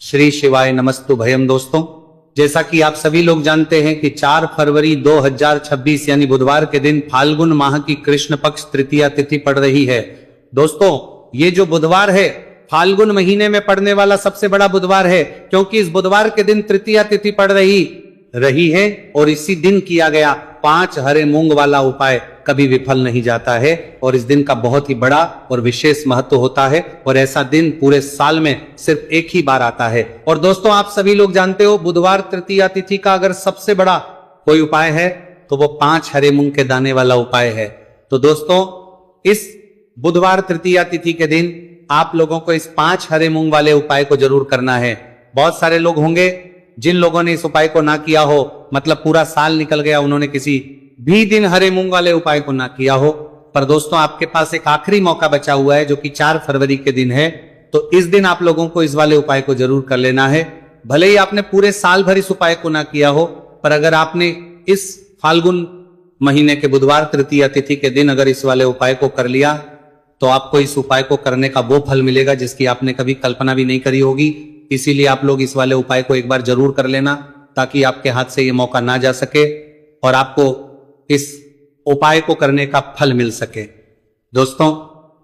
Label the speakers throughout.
Speaker 1: श्री शिवाय नमस्तु भयम। दोस्तों, जैसा कि आप सभी लोग जानते हैं कि 4 फरवरी 2026 यानी बुधवार के दिन फाल्गुन माह की कृष्ण पक्ष तृतीया तिथि पड़ रही है। दोस्तों, ये जो बुधवार है फाल्गुन महीने में पड़ने वाला सबसे बड़ा बुधवार है, क्योंकि इस बुधवार के दिन तृतीया तिथि पड़ रही है और इसी दिन किया गया 5 हरे मूंग वाला उपाय कभी विफल नहीं जाता है और इस दिन का बहुत ही बड़ा और विशेष महत्व होता है और ऐसा दिन पूरे साल में सिर्फ एक ही बार आता है। और दोस्तों, आप सभी लोग जानते हो बुधवार तृतीया तिथि का अगर सबसे बड़ा कोई उपाय है तो वो 5 हरे मूंग के दाने वाला उपाय है। तो दोस्तों, इस बुधवार तृतीया तिथि के दिन आप लोगों को इस 5 हरे मूंग वाले उपाय को जरूर करना है। बहुत सारे लोग होंगे जिन लोगों ने इस उपाय को ना किया हो, मतलब पूरा साल निकल गया, उन्होंने किसी भी दिन हरे मूंग वाले उपाय को ना किया हो। पर दोस्तों, आपके पास एक आखिरी मौका बचा हुआ है जो कि 4 फरवरी के दिन है। तो इस दिन आप लोगों को इस वाले उपाय को जरूर कर लेना है। भले ही आपने पूरे साल भर इस उपाय को ना किया हो, पर अगर आपने इस फाल्गुन महीने के बुधवार तृतीया तिथि के दिन अगर इस वाले उपाय को कर लिया तो आपको इस उपाय को करने का वो फल मिलेगा जिसकी आपने कभी कल्पना भी नहीं करी होगी। इसीलिए आप लोग इस वाले उपाय को एक बार जरूर कर लेना ताकि आपके हाथ से ये मौका ना जा सके और आपको इस उपाय को करने का फल मिल सके। दोस्तों,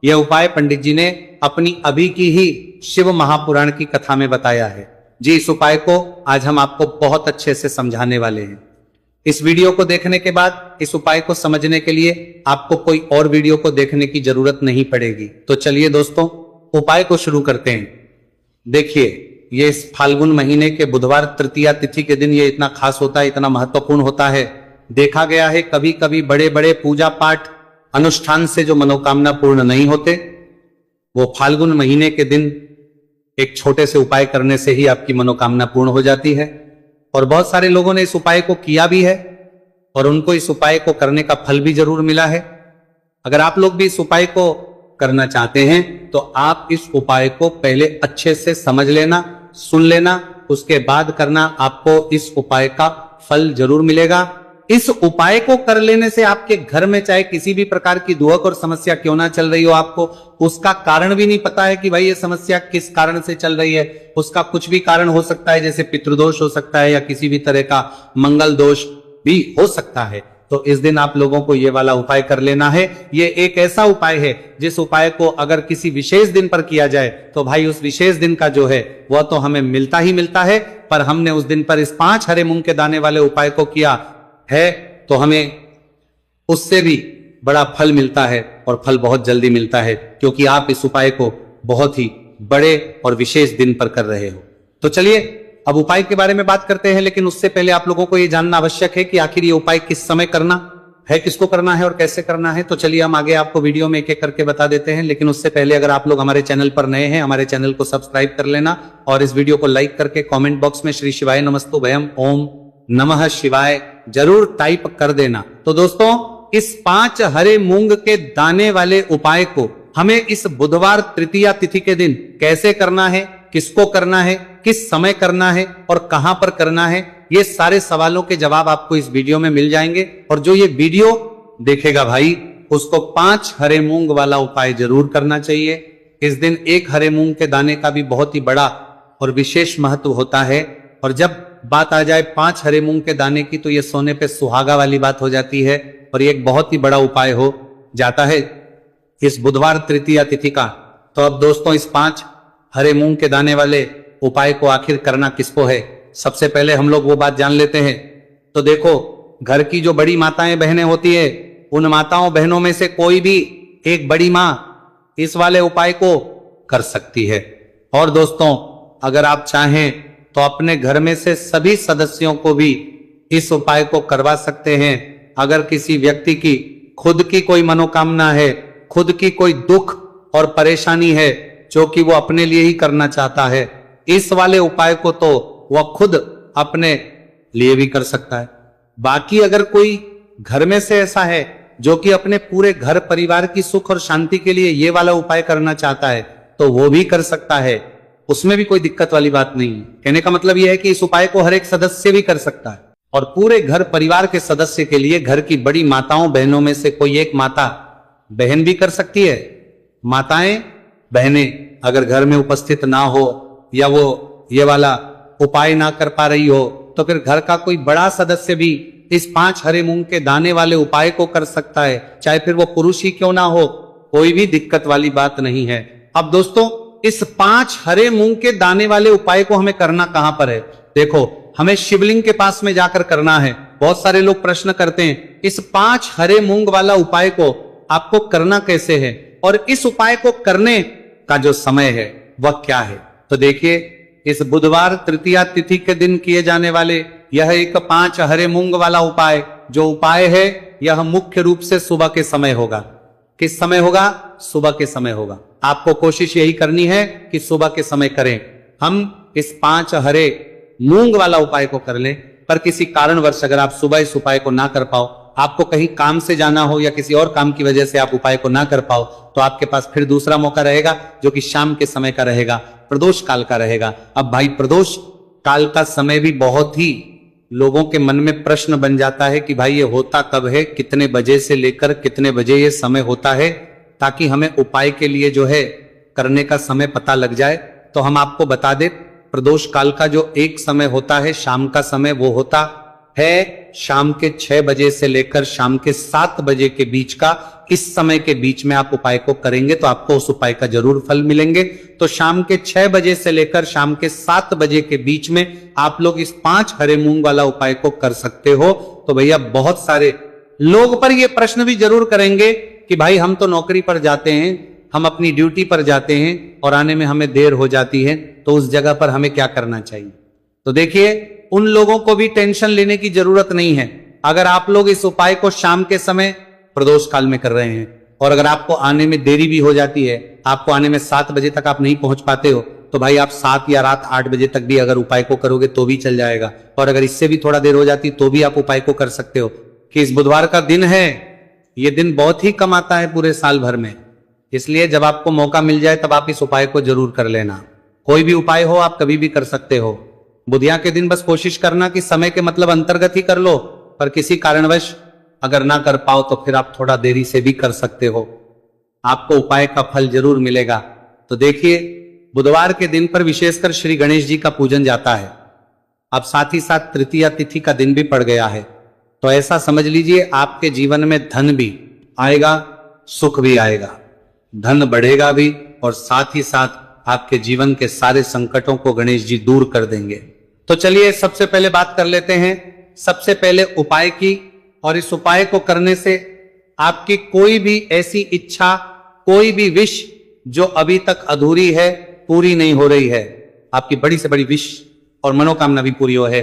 Speaker 1: यह उपाय पंडित जी ने अपनी अभी की ही शिव महापुराण की कथा में बताया है। जी, इस उपाय को आज हम आपको बहुत अच्छे से समझाने वाले हैं। इस वीडियो को देखने के बाद इस उपाय को समझने के लिए आपको कोई और वीडियो को देखने की जरूरत नहीं पड़ेगी। तो चलिए दोस्तों, उपाय को शुरू करते हैं। देखिए, ये इस फाल्गुन महीने के बुधवार तृतीया तिथि के दिन ये इतना खास होता है, इतना महत्वपूर्ण होता है। देखा गया है कभी कभी बड़े बड़े पूजा पाठ अनुष्ठान से जो मनोकामना पूर्ण नहीं होते, वो फाल्गुन महीने के दिन एक छोटे से उपाय करने से ही आपकी मनोकामना पूर्ण हो जाती है। और बहुत सारे लोगों ने इस उपाय को किया भी है और उनको इस उपाय को करने का फल भी जरूर मिला है। अगर आप लोग भी इस उपाय को करना चाहते हैं तो आप इस उपाय को पहले अच्छे से समझ लेना, सुन लेना, उसके बाद करना। आपको इस उपाय का फल जरूर मिलेगा। इस उपाय को कर लेने से आपके घर में चाहे किसी भी प्रकार की दुख और समस्या क्यों ना चल रही हो, आपको उसका कारण भी नहीं पता है कि भाई ये समस्या किस कारण से चल रही है, उसका कुछ भी कारण हो सकता है, जैसे पितृदोष हो सकता है या किसी भी तरह का मंगल दोष भी हो सकता है। तो इस दिन आप लोगों को ये वाला उपाय कर लेना है। ये एक ऐसा उपाय है जिस उपाय को अगर किसी विशेष दिन पर किया जाए तो भाई उस विशेष दिन का जो है वह तो हमें मिलता ही मिलता है, पर हमने उस दिन पर इस 5 हरे मूंग के दाने वाले उपाय को किया है तो हमें उससे भी बड़ा फल मिलता है और फल बहुत जल्दी मिलता है, क्योंकि आप इस उपाय को बहुत ही बड़े और विशेष दिन पर कर रहे हो। तो चलिए अब उपाय के बारे में बात करते हैं, लेकिन उससे पहले आप लोगों को यह जानना आवश्यक है कि आखिर ये उपाय किस समय करना है, किसको करना है और कैसे करना है। तो चलिए हम आगे आपको वीडियो में एक एक करके बता देते हैं, लेकिन उससे पहले अगर आप लोग हमारे चैनल पर नए हैं, हमारे चैनल को सब्सक्राइब कर लेना और इस वीडियो को लाइक करके कॉमेंट बॉक्स में श्री शिवाय नमस्तु भयम ओम नमः शिवाय जरूर टाइप कर देना। तो दोस्तों, इस 5 हरे मूंग के दाने वाले उपाय को हमें इस बुधवार तृतीया तिथि के दिन कैसे करना है, किसको करना है, किस समय करना है और कहां पर करना है, ये सारे सवालों के जवाब आपको इस वीडियो में मिल जाएंगे। और जो ये वीडियो देखेगा भाई, उसको 5 हरे मूंग वाला उपाय जरूर करना चाहिए। इस दिन एक हरे मूंग के दाने का भी बहुत ही बड़ा और विशेष महत्व होता है। और जब बात आ जाए 5 हरे मूंग के दाने की तो ये सोने पे सुहागा वाली बात हो जाती है और ये एक बहुत ही बड़ा उपाय हो जाता है इस बुधवार तृतीया तिथि का। तो अब दोस्तों, इस 5 हरे मूंग के दाने वाले उपाय को आखिर करना किसको है, सबसे पहले हम लोग वो बात जान लेते हैं। तो देखो, घर की जो बड़ी माताएं बहनें होती है, उन माताओं बहनों में से कोई भी एक बड़ी मां इस वाले उपाय को कर सकती है। और दोस्तों, अगर आप चाहें तो अपने घर में से सभी सदस्यों को भी इस उपाय को करवा सकते हैं। अगर किसी व्यक्ति की खुद की कोई मनोकामना है, खुद की कोई दुख और परेशानी है जो कि वो अपने लिए ही करना चाहता है, इस वाले उपाय को तो वह खुद अपने लिए भी कर सकता है। बाकी अगर कोई घर में से ऐसा है जो कि अपने पूरे घर परिवार की सुख और शांति के लिए ये वाला उपाय करना चाहता है तो वो भी कर सकता है, उसमें भी कोई दिक्कत वाली बात नहीं है। कहने का मतलब यह है कि इस उपाय को हर एक सदस्य भी कर सकता है और पूरे घर परिवार के सदस्य के लिए घर की बड़ी माताओं बहनों में से कोई एक माता बहन भी कर सकती है। माताएं बहनें अगर घर में उपस्थित ना हो या वो ये वाला उपाय ना कर पा रही हो तो फिर घर का कोई बड़ा सदस्य भी इस 5 हरे मूंग के दाने वाले उपाय को कर सकता है, चाहे फिर वो पुरुष ही क्यों ना हो, कोई भी दिक्कत वाली बात नहीं है। अब दोस्तों इस 5 हरे मूंग के दाने वाले उपाय को हमें करना कहां पर है? देखो, हमें शिवलिंग के पास में जाकर करना है। बहुत सारे लोग प्रश्न करते हैं इस 5 हरे मूंग वाला उपाय को आपको करना कैसे है और इस उपाय को करने का जो समय है वह क्या है? तो देखिए, इस बुधवार तृतीया तिथि के दिन किए जाने वाले यह एक 5 हरे मूंग वाला उपाय, जो उपाय है यह मुख्य रूप से सुबह के समय होगा। किस समय होगा? सुबह के समय होगा। आपको कोशिश यही करनी है कि सुबह के समय करें। हम इस 5 हरे मूंग वाला उपाय को कर लें, पर किसी कारणवश अगर आप सुबह इस उपाय को ना कर पाओ, आपको कहीं काम से जाना हो या किसी और काम की वजह से आप उपाय को ना कर पाओ, तो आपके पास फिर दूसरा मौका रहेगा जो कि शाम के समय का रहेगा, प्रदोष काल का रहेगा। अब भाई, प्रदोष काल का समय भी बहुत ही लोगों के मन में प्रश्न बन जाता है कि भाई ये होता कब है, कितने बजे से लेकर कितने बजे ये समय होता है, ताकि हमें उपाय के लिए जो है करने का समय पता लग जाए। तो हम आपको बता दें, प्रदोष काल का जो एक समय होता है शाम का समय, वो होता है शाम के 6 बजे से लेकर शाम के 7 बजे के बीच का। इस समय के बीच में आप उपाय को करेंगे तो आपको उस उपाय का जरूर फल मिलेंगे। तो शाम के 6 बजे से लेकर शाम के 7 बजे के बीच में आप लोग इस 5 हरे मूंग वाला उपाय को कर सकते हो। तो भैया, बहुत सारे लोग पर ये प्रश्न भी जरूर करेंगे कि भाई हम तो नौकरी पर जाते हैं, हम अपनी ड्यूटी पर जाते हैं और आने में हमें देर हो जाती है, तो उस जगह पर हमें क्या करना चाहिए? तो देखिए, उन लोगों को भी टेंशन लेने की जरूरत नहीं है। अगर आप लोग इस उपाय को शाम के समय प्रदोष काल में कर रहे हैं और अगर आपको आने में देरी भी हो जाती है, आपको आने में 7 बजे तक आप नहीं पहुंच पाते हो, तो भाई आप 7 या रात 8 बजे तक भी अगर उपाय को करोगे तो भी चल जाएगा। और अगर इससे भी थोड़ा देर हो जाती तो भी आप उपाय को कर सकते हो। कि इस बुधवार का दिन है, ये दिन बहुत ही कम आता है पूरे साल भर में, इसलिए जब आपको मौका मिल जाए तब आप इस उपाय को जरूर कर लेना। कोई भी उपाय हो आप कभी भी कर सकते हो। बुधिया के दिन बस कोशिश करना कि समय के मतलब अंतर्गत ही कर लो, पर किसी कारणवश अगर ना कर पाओ तो फिर आप थोड़ा देरी से भी कर सकते हो, आपको उपाय का फल जरूर मिलेगा। तो देखिए, बुधवार के दिन पर विशेषकर श्री गणेश जी का पूजन जाता है। अब साथ ही साथ तृतीया तिथि का दिन भी पड़ गया है, तो ऐसा समझ लीजिए आपके जीवन में धन भी आएगा, सुख भी आएगा, धन बढ़ेगा भी और साथ ही साथ आपके जीवन के सारे संकटों को गणेश जी दूर कर देंगे। तो चलिए सबसे पहले बात कर लेते हैं सबसे पहले उपाय की। और इस उपाय को करने से आपकी कोई भी ऐसी इच्छा, कोई भी विश जो अभी तक अधूरी है, पूरी नहीं हो रही है, आपकी बड़ी से बड़ी विश और मनोकामना भी पूरी हो है।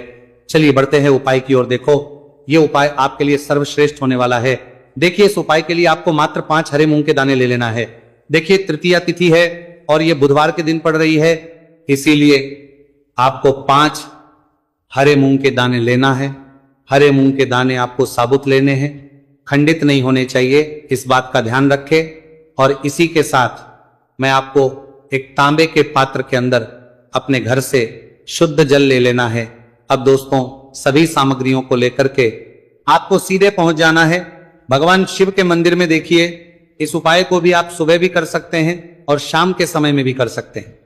Speaker 1: चलिए बढ़ते हैं उपाय की ओर। देखो, ये उपाय आपके लिए सर्वश्रेष्ठ होने वाला है। देखिए, इस उपाय के लिए आपको मात्र 5 हरे मूंग के दाने ले लेना है। देखिए, तृतीया तिथि है और ये बुधवार के दिन पड़ रही है, इसीलिए आपको 5 हरे मूंग के दाने लेना है। हरे मूंग के दाने आपको साबुत लेने हैं, खंडित नहीं होने चाहिए, इस बात का ध्यान रखें। और इसी के साथ मैं आपको एक तांबे के पात्र के अंदर अपने घर से शुद्ध जल ले लेना है। अब दोस्तों, सभी सामग्रियों को लेकर के आपको सीधे पहुंच जाना है भगवान शिव के मंदिर में। देखिए, इस उपाय को भी आप सुबह भी कर सकते हैं और शाम के समय में भी कर सकते हैं।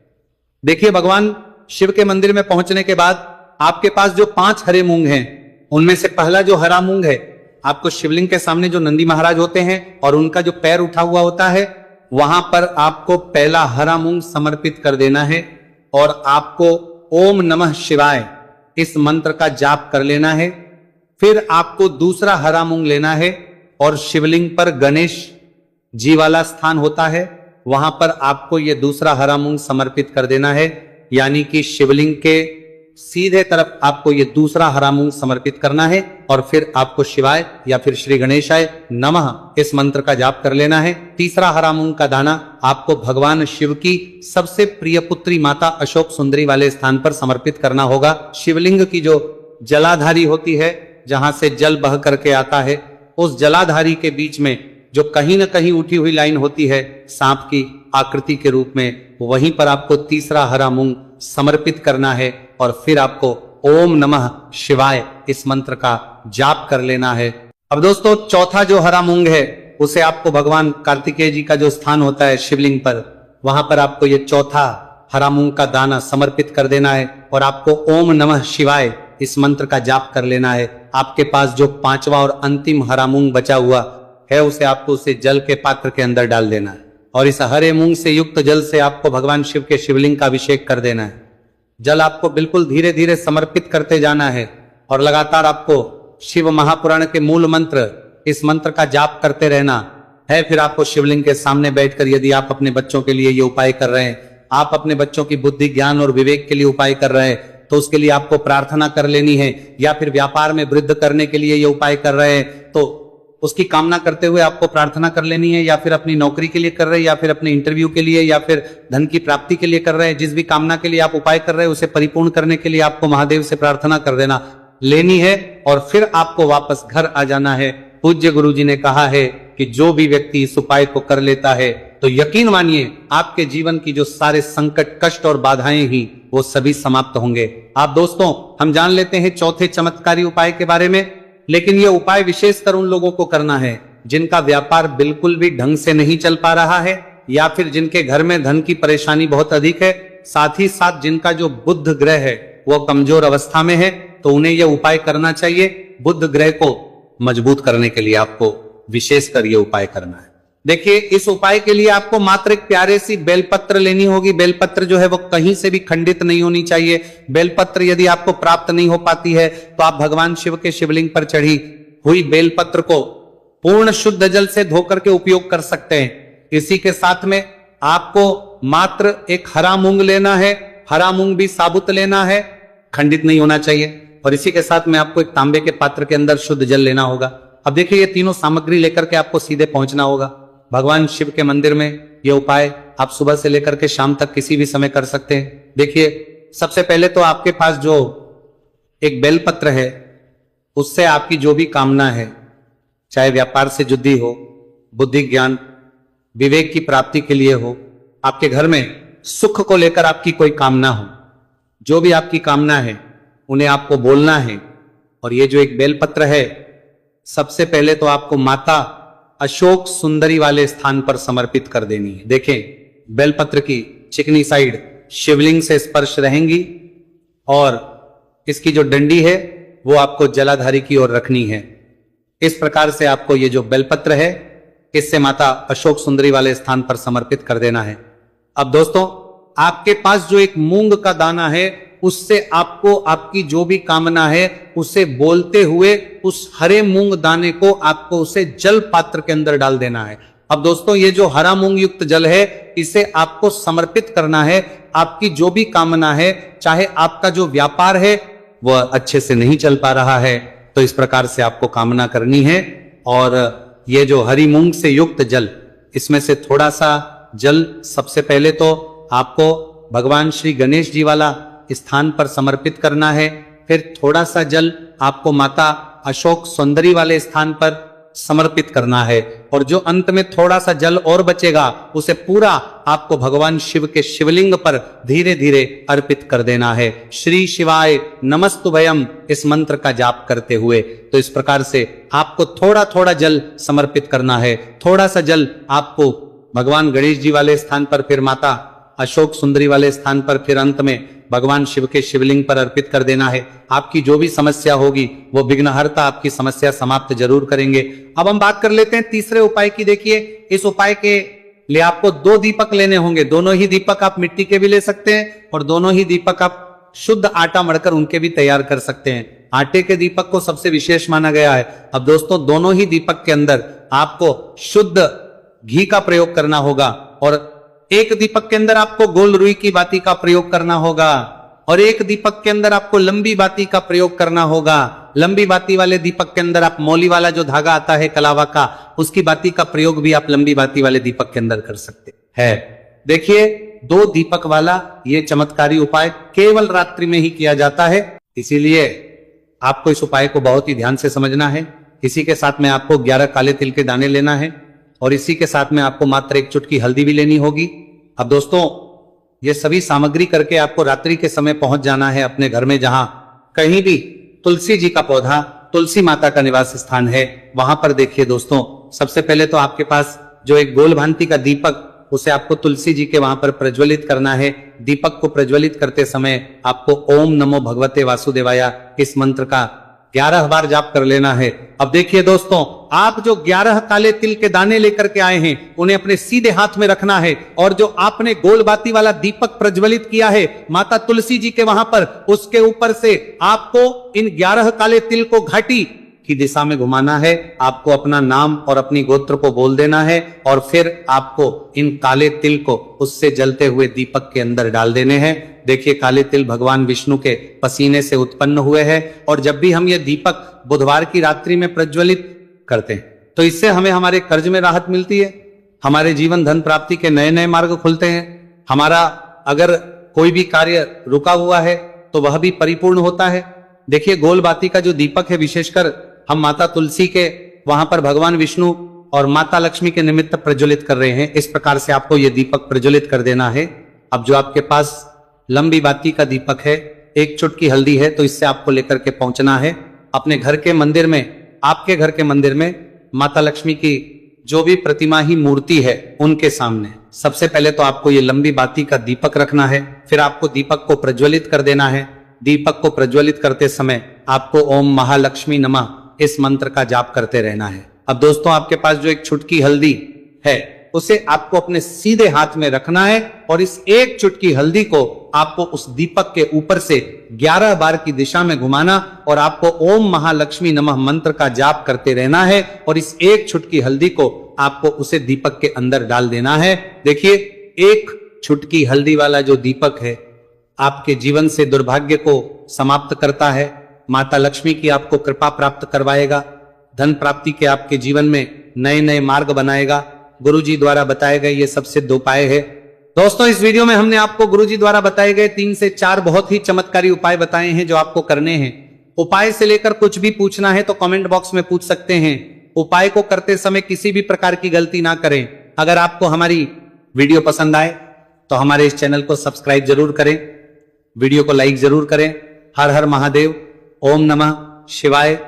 Speaker 1: देखिए, भगवान शिव के मंदिर में पहुंचने के बाद आपके पास जो 5 हरे मूंग हैं, उनमें से पहला जो हरा मूंग है, आपको शिवलिंग के सामने जो नंदी महाराज होते हैं और उनका जो पैर उठा हुआ होता है, वहां पर आपको पहला हरा मूंग समर्पित कर देना है और आपको ओम नमः शिवाय इस मंत्र का जाप कर लेना है। फिर आपको दूसरा हरा मूंग लेना है और शिवलिंग पर गणेश जी वाला स्थान होता है, वहां पर आपको यह दूसरा हरा मूंग समर्पित कर देना है। यानी कि शिवलिंग के सीधे तरफ आपको यह दूसरा हरा मूंग समर्पित करना है और फिर आपको शिवाय या फिर श्री गणेशाय नमः इस मंत्र का जाप कर लेना है। तीसरा हरा मूंग का दाना आपको भगवान शिव की सबसे प्रिय पुत्री माता अशोक सुंदरी वाले स्थान पर समर्पित करना होगा। शिवलिंग की जो जलाधारी होती है, जहां से जल बह करके आता है, उस जलाधारी के बीच में जो कहीं ना कहीं उठी हुई लाइन होती है सांप की आकृति के रूप में, वहीं पर आपको तीसरा हरा मूंग समर्पित करना है और फिर आपको ओम नमः शिवाय इस मंत्र का जाप कर लेना है। अब दोस्तों, चौथा जो हरा मूंग है उसे आपको भगवान कार्तिकेय जी का जो स्थान होता है शिवलिंग पर, वहां पर आपको ये चौथा हरा मूंग का दाना समर्पित कर देना है और आपको ओम नमः शिवाय इस मंत्र का जाप कर लेना है। आपके पास जो 5वां और अंतिम हरा मूंग बचा हुआ है उसे आपको उसे जल के पात्र के अंदर डाल देना है और इस हरे मूंग से युक्त जल से आपको भगवान शिव के शिवलिंग का अभिषेक कर देना है। जल आपको बिल्कुल धीरे धीरे समर्पित करते जाना है और लगातार आपको शिव महापुराण के मूल मंत्र, इस मंत्र का जाप करते रहना है। फिर आपको शिवलिंग के सामने बैठकर, यदि आप अपने बच्चों के लिए ये उपाय कर रहे हैं, आप अपने बच्चों की बुद्धि, ज्ञान और विवेक के लिए उपाय कर रहे हैं, तो उसके लिए आपको प्रार्थना कर लेनी है। या फिर व्यापार में वृद्धि करने के लिए ये उपाय कर रहे हैं तो उसकी कामना करते हुए आपको प्रार्थना कर लेनी है। या फिर अपनी नौकरी के लिए कर रहे हैं, या फिर अपने इंटरव्यू के लिए, या फिर धन की प्राप्ति के लिए कर रहे हैं, जिस भी कामना के लिए आप उपाय कर रहे हैं उसे परिपूर्ण करने के लिए आपको महादेव से प्रार्थना कर देना लेनी है और फिर आपको वापस घर आ जाना है। पूज्य गुरु जी ने कहा है कि जो भी व्यक्ति इस उपाय को कर लेता है तो यकीन मानिए आपके जीवन की जो सारे संकट, कष्ट और बाधाएं ही वो सभी समाप्त होंगे। आप दोस्तों, हम जान लेते हैं चौथे चमत्कारी उपाय के बारे में, लेकिन यह उपाय विशेषकर उन लोगों को करना है जिनका व्यापार बिल्कुल भी ढंग से नहीं चल पा रहा है, या फिर जिनके घर में धन की परेशानी बहुत अधिक है, साथ ही साथ जिनका जो बुध ग्रह है वो कमजोर अवस्था में है, तो उन्हें यह उपाय करना चाहिए। बुध ग्रह को मजबूत करने के लिए आपको विशेषकर यह उपाय करना है। देखिए, इस उपाय के लिए आपको मात्र एक प्यारे सी बेलपत्र लेनी होगी। बेलपत्र जो है वो कहीं से भी खंडित नहीं होनी चाहिए। बेलपत्र यदि आपको प्राप्त नहीं हो पाती है तो आप भगवान शिव के शिवलिंग पर चढ़ी हुई बेलपत्र को पूर्ण शुद्ध जल से धोकर के उपयोग कर सकते हैं। इसी के साथ में आपको मात्र एक हरा मूंग लेना है। हरा मूंग भी साबुत लेना है, खंडित नहीं होना चाहिए। और इसी के साथ में आपको एक तांबे के पात्र के अंदर शुद्ध जल लेना होगा। अब देखिए, ये तीनों सामग्री लेकर के आपको सीधे पहुंचना होगा भगवान शिव के मंदिर में। यह उपाय आप सुबह से लेकर के शाम तक किसी भी समय कर सकते हैं। देखिए, सबसे पहले तो आपके पास जो एक बेलपत्र है उससे आपकी जो भी कामना है, चाहे व्यापार से जुड़ी हो, बुद्धि, ज्ञान, विवेक की प्राप्ति के लिए हो, आपके घर में सुख को लेकर आपकी कोई कामना हो, जो भी आपकी कामना है उन्हें आपको बोलना है। और ये जो एक बेलपत्र है, सबसे पहले तो आपको माता अशोक सुंदरी वाले स्थान पर समर्पित कर देनी है। देखें, बेलपत्र की चिकनी साइड शिवलिंग से स्पर्श रहेंगी और इसकी जो डंडी है वो आपको जलाधारी की ओर रखनी है। इस प्रकार से आपको ये जो बेलपत्र है इससे माता अशोक सुंदरी वाले स्थान पर समर्पित कर देना है। अब दोस्तों, आपके पास जो एक मूंग का दाना है उससे आपको आपकी जो भी कामना है उसे बोलते हुए उस हरे मूंग दाने को आपको उसे जल पात्र के अंदर डाल देना है। अब दोस्तों, ये जो हरा मूंग युक्त जल है इसे आपको समर्पित करना है। आपकी जो भी कामना है, चाहे आपका जो व्यापार है वह अच्छे से नहीं चल पा रहा है, तो इस प्रकार से आपको कामना करनी है। और ये जो हरी मूंग से युक्त जल, इसमें से थोड़ा सा जल सबसे पहले तो आपको भगवान श्री गणेश जी वाला स्थान पर समर्पित करना है। फिर थोड़ा सा जल आपको माता अशोक सुंदरी वाले स्थान पर समर्पित करना है। और जो अंत में थोड़ा सा जल और बचेगा उसे पूरा आपको भगवान शिव के शिवलिंग पर धीरे धीरे अर्पित कर देना है। श्री शिवाय नमस्तुभयम इस मंत्र का जाप करते हुए। तो इस प्रकार से आपको थोड़ा थोड़ा जल समर्पित करना है। थोड़ा सा जल आपको भगवान गणेश जी वाले स्थान पर, फिर माता अशोक सुंदरी वाले स्थान पर, फिर अंत में भगवान शिव के शिवलिंग पर अर्पित कर देना है। आपकी जो भी समस्या होगी वो विघ्नहर्ता आपकी समस्या समाप्त जरूर करेंगे। अब हम बात कर लेते हैं तीसरे उपाय की। देखिए, इस उपाय के लिए आपको 2 दीपक लेने होंगे। दोनों ही दीपक आप मिट्टी के भी ले सकते हैं और दोनों ही दीपक आप शुद्ध आटा मढ़कर उनके भी तैयार कर सकते हैं। आटे के दीपक को सबसे विशेष माना गया है। अब दोस्तों, दोनों ही दीपक के अंदर आपको शुद्ध घी का प्रयोग करना होगा और एक दीपक के अंदर आपको गोल रुई की बाती का प्रयोग करना होगा और एक दीपक के अंदर आपको लंबी बाती का प्रयोग करना होगा। लंबी बाती वाले दीपक के अंदर आप मौली वाला जो धागा आता है कलावा का, उसकी बाती का प्रयोग भी आप लंबी बाती वाले दीपक के अंदर कर सकते हैं। देखिए, 2 दीपक वाला ये चमत्कारी उपाय केवल रात्रि में ही किया जाता है, इसीलिए आपको इस उपाय को बहुत ही ध्यान से समझना है। इसी के साथ में आपको 11 काले तिल के दाने लेना है और इसी के साथ में आपको मात्र 1 चुटकी हल्दी भी लेनी होगी। अब दोस्तों, ये सभी सामग्री करके आपको रात्रि के समय पहुंच जाना है अपने घर में, जहां कहीं भी तुलसी जी का पौधा, तुलसी माता का निवास स्थान है, वहां पर देखिए दोस्तों, सबसे पहले तो आपके पास जो एक गोल भांति का दीपक उसे आपको तुलसी जी के वहां पर प्रज्वलित करना है। दीपक को प्रज्वलित करते समय आपको ओम नमो भगवते वासुदेवाय इस मंत्र का 11 बार जाप कर लेना है। अब देखिए दोस्तों, आप जो 11 काले तिल के दाने लेकर के आए हैं उन्हें अपने सीधे हाथ में रखना है, और जो आपने गोल बाती वाला दीपक प्रज्वलित किया है माता तुलसी जी के वहां पर, उसके ऊपर से आपको इन 11 काले तिल को घाटी की दिशा में घुमाना है। आपको अपना नाम और अपनी गोत्र को बोल देना है, और फिर आपको इन काले तिल को उससे जलते हुए दीपक के अंदर डाल देने हैं। देखिए, काले तिल भगवान विष्णु के पसीने से उत्पन्न हुए हैं, और जब भी हम ये दीपक बुधवार की रात्रि में प्रज्वलित करते हैं तो इससे हमें हमारे कर्ज में राहत मिलती है, हमारे जीवन धन प्राप्ति के नए नए मार्ग खुलते हैं, हमारा अगर कोई भी कार्य रुका हुआ है तो वह भी परिपूर्ण होता है। देखिए, गोल बाती का जो दीपक है, विशेषकर हम माता तुलसी के वहां पर भगवान विष्णु और माता लक्ष्मी के निमित्त प्रज्वलित कर रहे हैं। इस प्रकार से आपको यह दीपक प्रज्वलित कर देना है। अब जो आपके पास लंबी बाती का दीपक है, एक चुटकी हल्दी है, तो इससे आपको लेकर के पहुंचना है अपने घर के मंदिर में। आपके घर के मंदिर में माता लक्ष्मी की जो भी प्रतिमा ही मूर्ति है उनके सामने सबसे पहले तो आपको ये लंबी बाती का दीपक रखना है। फिर आपको दीपक को प्रज्वलित कर देना है। दीपक को प्रज्वलित करते समय आपको ओम महालक्ष्मी नमः इस मंत्र का जाप करते रहना है। अब दोस्तों, आपके पास जो एक चुटकी हल्दी है उसे आपको अपने सीधे हाथ में रखना है, और इस एक चुटकी हल्दी को आपको उस दीपक के ऊपर से 11 बार की दिशा में घुमाना, और आपको ओम महालक्ष्मी नमः मंत्र का जाप करते रहना है, और इस एक चुटकी हल्दी को आपको उसे दीपक के अंदर डाल देना है। देखिए, एक चुटकी हल्दी वाला जो दीपक है आपके जीवन से दुर्भाग्य को समाप्त करता है, माता लक्ष्मी की आपको कृपा प्राप्त करवाएगा, धन प्राप्ति के आपके जीवन में नए नए मार्ग बनाएगा। गुरुजी द्वारा बताए गए ये सब सिद्ध उपाय है। दोस्तों, इस वीडियो में हमने आपको गुरुजी द्वारा बताए गए 3 से 4 बहुत ही चमत्कारी उपाय बताए हैं जो आपको करने हैं। उपाय से लेकर कुछ भी पूछना है तो कमेंट बॉक्स में पूछ सकते हैं। उपाय को करते समय किसी भी प्रकार की गलती ना करें। अगर आपको हमारी वीडियो पसंद आए तो हमारे इस चैनल को सब्सक्राइब जरूर करें, वीडियो को लाइक जरूर करें। हर हर महादेव, ओम नमः शिवाय।